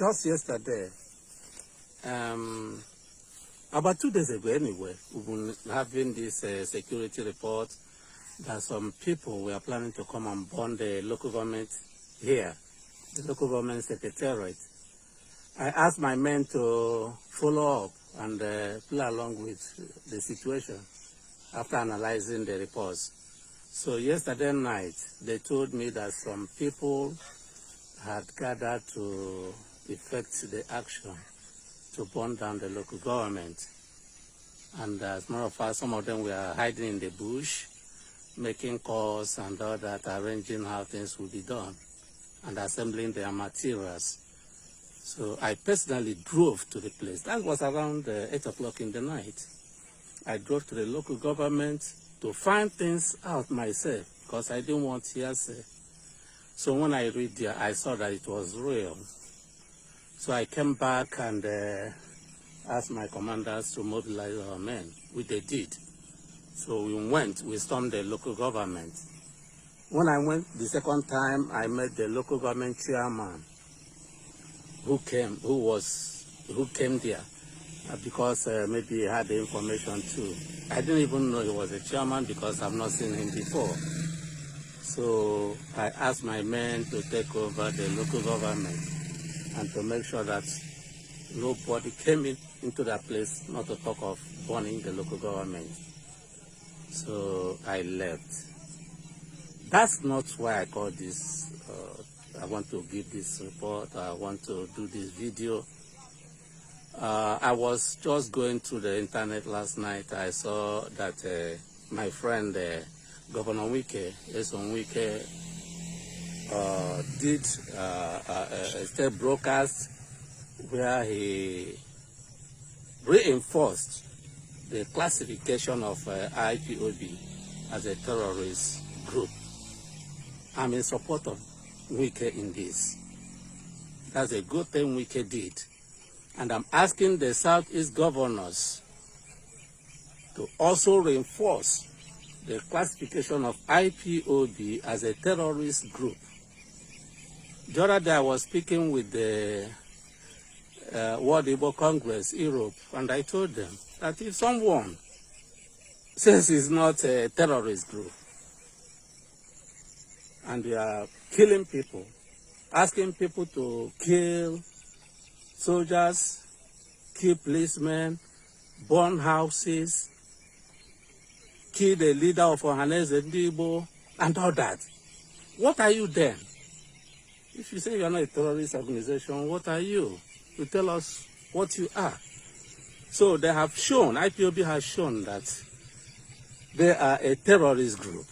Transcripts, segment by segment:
just yesterday, about 2 days ago anyway, we've been having this security report that some people were planning to come and burn the local government here, the local government secretariat. I asked my men to follow up and play along with the situation after analyzing the reports. So yesterday night, they told me that some people had gathered to effect the action to burn down the local government. And as a matter of fact, some of them were hiding in the bush, making calls and all that, arranging how things will be done and assembling their materials. So I personally drove to the place. That was around 8 o'clock in the night. I drove to the local government to find things out myself because I didn't want hearsay. So when I read there, I saw that it was real. So I came back and asked my commanders to mobilize our men, which they did. So we stormed the local government. When I went the second time, I met the local government chairman who came there because maybe he had the information too. I didn't even know he was a chairman because I've not seen him before. So I asked my men to take over the local government and to make sure that nobody came into that place, not to talk of burning the local government. So I left. That's not why I called this. I want to give this report. I want to do this video. I was just going through the internet last night. I saw that my friend, Governor Uwazuruike, did a state broadcast where he reinforced the classification of IPOB as a terrorist group. I'm in support of Uwazuruike in this. That's a good thing Uwazuruike did. And I'm asking the Southeast governors to also reinforce the classification of IPOB as a terrorist group. The other day I was speaking with the World IPOB Congress, Europe, and I told them that if someone says it's not a terrorist group, and they are killing people, asking people to kill soldiers, kill policemen, burn houses, kill the leader of Ohaneze Ndibo, and all that. What are you then? If you say you are not a terrorist organization, what are you? You tell us what you are. So they have shown, IPOB has shown that they are a terrorist group.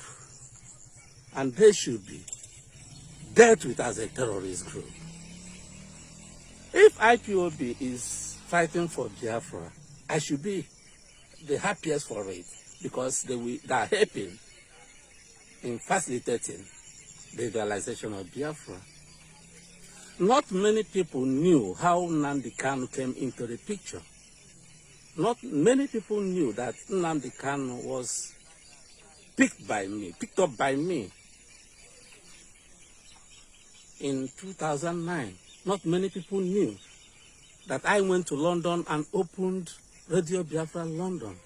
And they should be dealt with as a terrorist group. If IPOB is fighting for Biafra, I should be the happiest for it because they are helping in facilitating the realization of Biafra. Not many people knew how Nnamdi Kanu came into the picture. Not many people knew that Nnamdi Kanu was picked up by me in 2009. Not many people knew that I went to London and opened Radio Biafra London.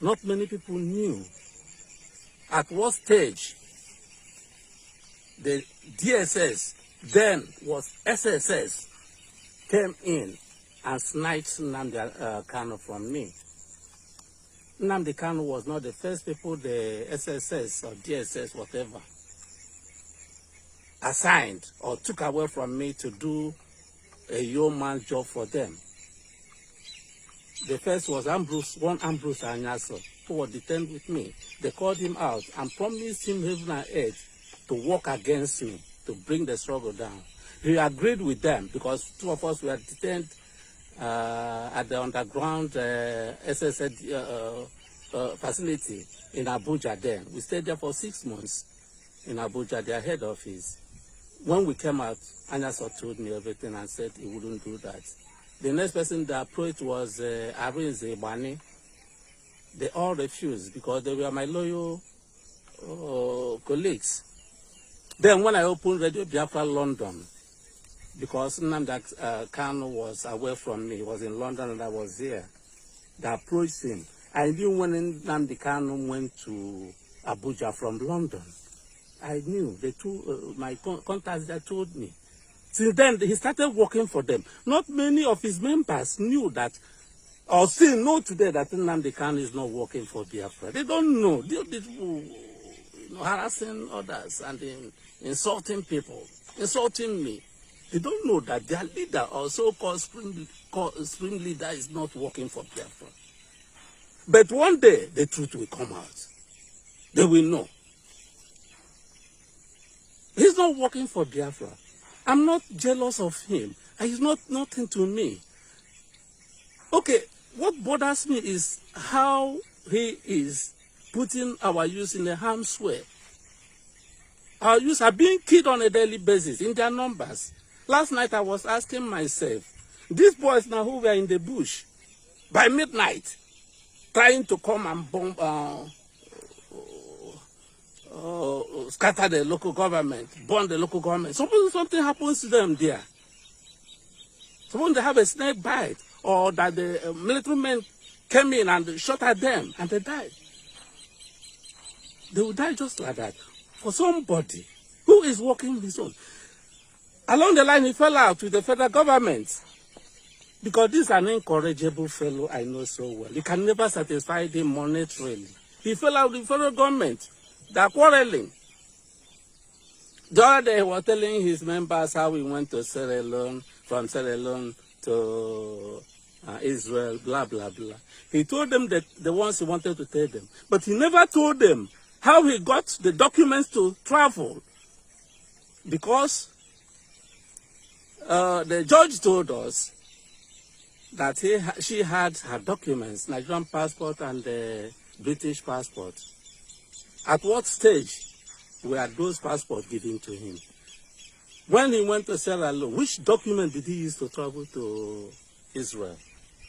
Not many people knew at what stage the DSS, then was SSS, came in and snatched Nnamdi Kanu from me. Nnamdi Kanu was not the first people the SSS or DSS, whatever, assigned or took away from me to do a yeoman job for them. The first was Ambrose Anyaso, who was detained with me. They called him out and promised him heaven and earth to work against me, to bring the struggle down. He agreed with them because two of us were detained at the underground SSS facility in Abuja then. We stayed there for 6 months in Abuja, their head office. When we came out, Anyaso told me everything and said he wouldn't do that. The next person that approached was Arinze Bani. They all refused because they were my loyal colleagues. Then when I opened Radio Biafra London, because Nnamdi Kanu was away from me. He was in London and I was here. They approached him. I knew when Nnamdi Kanu went to Abuja from London. I knew. They told, my contacts that told me. Since then, he started working for them. Not many of his members knew that, or still know today that Nnamdi Kanu is not working for Biafra. They don't know. They harassing others and insulting people, insulting me. They don't know that their leader or so-called spring leader is not working for Biafra. But one day, the truth will come out. They will know. He's not working for Biafra. I'm not jealous of him. He's not nothing to me. Okay, what bothers me is how he is putting our youth in a harm's way. Our youth are being killed on a daily basis in their numbers. Last night I was asking myself, these boys now who were in the bush by midnight, trying to come and bomb, scatter the local government, burn the local government. Suppose something happens to them there. Suppose they have a snake bite, or that the military men came in and shot at them and they died. They will die just like that. For somebody who is working his own. Along the line, he fell out with the federal government. Because this is an incorrigible fellow I know so well. You can never satisfy him monetarily. He fell out with the federal government. They are quarreling. The other day, he was telling his members how he went to Sierra Leone, from Sierra Leone to Israel, blah, blah, blah. He told them that the ones he wanted to tell them. But he never told them how he got the documents to travel. Because the judge told us that she had her documents, Nigerian passport and the British passport. At what stage were those passports given to him? When he went to Sierra Leone, which document did he use to travel to Israel?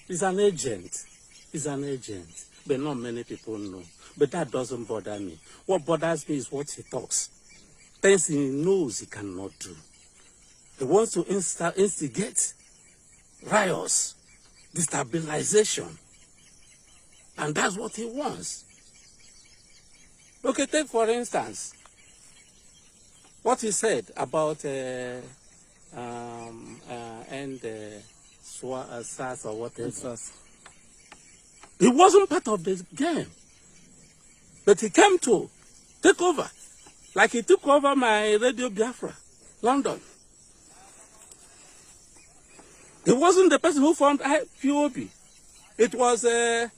He's an agent. He's an agent. But not many people know. But that doesn't bother me. What bothers me is what he talks. Things he knows he cannot do. He wants to instigate riots, destabilization. And that's what he wants. Okay, take for instance, what he said about SARS or whatever. SARS. He wasn't part of the game. But he came to take over. Like he took over my Radio Biafra, London. He wasn't the person who formed IPOB. It was Emeka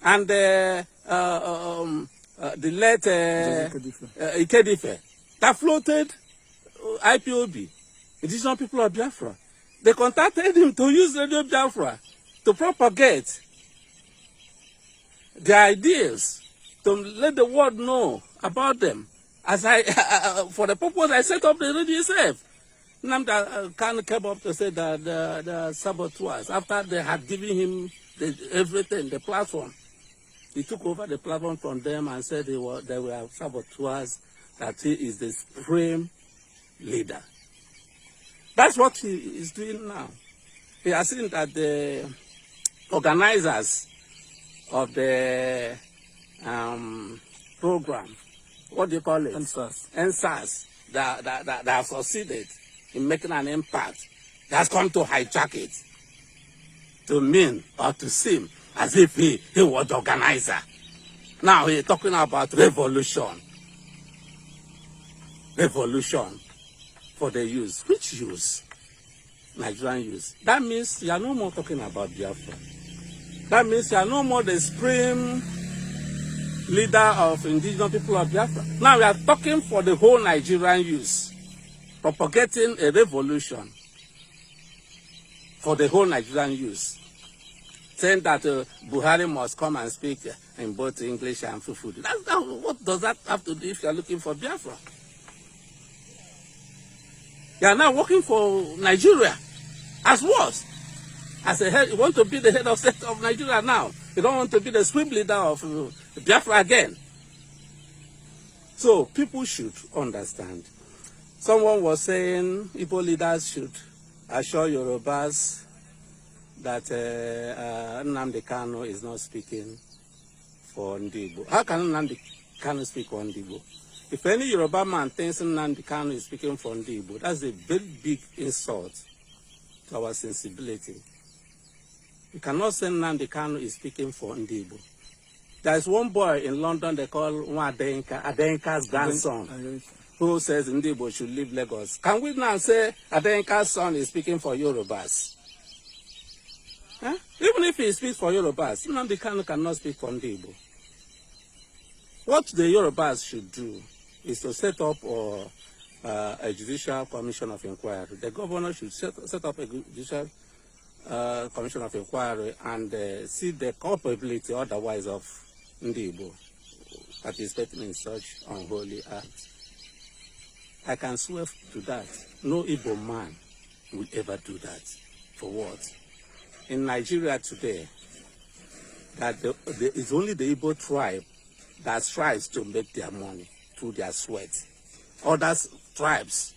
and the late Ikedife that floated IPOB, Indigenous People of Biafra. They contacted him to use Radio Biafra to propagate their ideas, to let the world know about them. As for the purpose I set up the radio itself. Nnamdi Kanu came up to say that the saboteurs, after they had given him everything, the platform, he took over the platform from them and said they were saboteurs, that he is the supreme leader. That's what he is doing now. He has seen that the organizers of the program, what do you call it? NSAS, that have succeeded in making an impact, has come to hijack it to mean or to seem as if he was the organizer. Now he's talking about revolution. Revolution for the youth. Which youth? Nigerian youth. That means you are no more talking about Biafra. That means you are no more the supreme leader of Indigenous People of Biafra. Now we are talking for the whole Nigerian youth, propagating a revolution for the whole Nigerian youth, saying that Buhari must come and speak in both English and Fufudu. What does that have to do if you are looking for Biafra? You are now working for Nigeria. As what? As a head, you want to be the head of state of Nigeria now. You don't want to be the supreme leader of Biafra again. So people should understand. Someone was saying Igbo leaders should assure Yorubas that Nnamdi Kanu is not speaking for Ndigbo. How can Nnamdi Kanu speak for Ndigbo? If any Yoruba man thinks Nnamdi Kanu is speaking for Ndigbo, that's a very big insult to our sensibility. You cannot say Nnamdi Kanu is speaking for Ndigbo. There's one boy in London they call Adenka's grandson, who says Ndigbo should leave Lagos. Can we now say Adenka's son is speaking for Yorubas? Huh? Even if he speaks for Yorubas, Nnamdi Kanu cannot speak for Ndigbo. What the Yorubas should do is to set up a judicial commission of inquiry. The governor should set up a judicial commission of inquiry and see the culpability otherwise of Ndigbo participating in such unholy acts. I can swear to that. No Igbo man will ever do that. For what? In Nigeria today, that it's only the Igbo tribe that strives to make their money through their sweat. Other tribes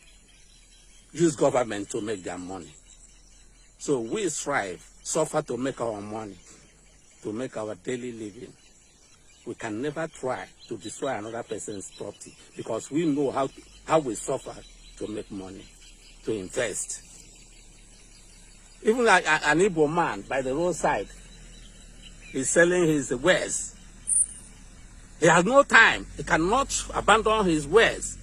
use government to make their money. So we strive, suffer to make our money, to make our daily living. We can never try to destroy another person's property because we know how we suffer to make money, to invest. Even like an Igbo man by the roadside is selling his wares. He has no time. He cannot abandon his wares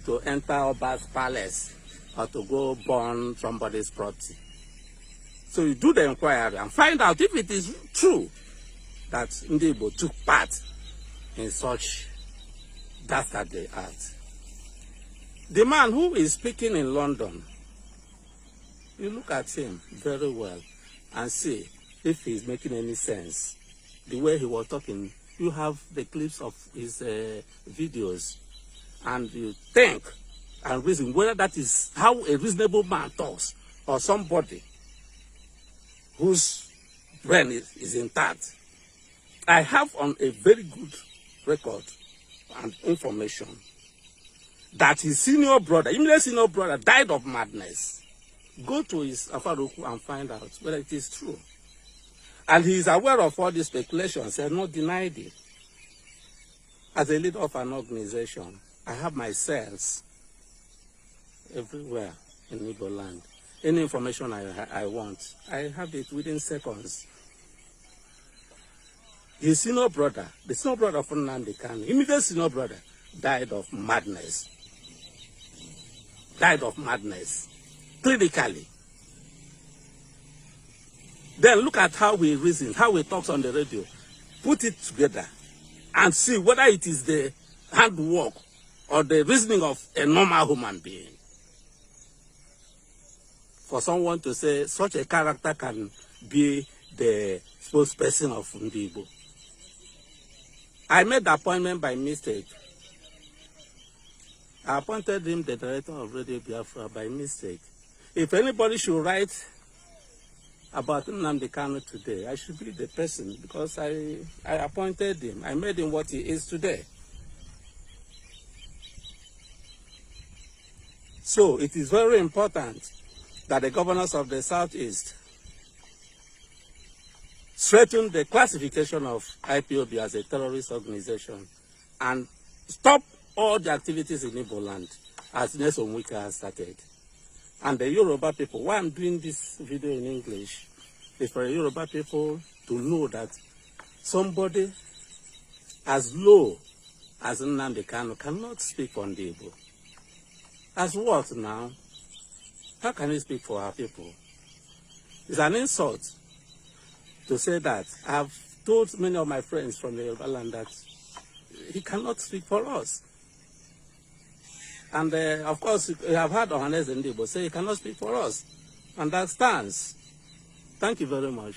to enter Oba's palace or to go burn somebody's property. So you do the inquiry and find out if it is true that Ndigbo took part in such dastardly acts. The man who is speaking in London, you look at him very well and see if he's making any sense. The way he was talking, you have the clips of his videos, and you think and reason whether that is how a reasonable man talks or somebody whose brain is intact. I have on a very good record and information that his senior brother, immediate senior brother, died of madness. Go to his Afaruku and find out whether it is true. And he is aware of all these speculations. He has not denied it. As a leader of an organization, I have my cells everywhere in Igbo land. Any information I want, I have it within seconds. His senior brother, the senior brother of Nnamdi Kanu, immediate senior brother, died of madness. Died of madness. Clinically. Then look at how he reasons, how he talks on the radio. Put it together and see whether it is the handwork or the reasoning of a normal human being. For someone to say such a character can be the spokesperson of Ndigbo. I made the appointment by mistake. I appointed him the director of Radio Biafra by mistake. If anybody should write about Nnamdi Kanu today, I should be the person because I appointed him. I made him what he is today. So it is very important that the governors of the Southeast straighten the classification of IPOB as a terrorist organization and stop all the activities in Igbo land as Nelson Wike has started. And the Yoruba people, why I'm doing this video in English, is for the Yoruba people to know that somebody as low as Nnamdi Kanu cannot speak on the Igbo. As what now? How can he speak for our people? It's an insult to say that. I've told many of my friends from the Yoruba land that he cannot speak for us. And of course, we have heard Ohanes Ndigbo say he cannot speak for us. And that stands. Thank you very much.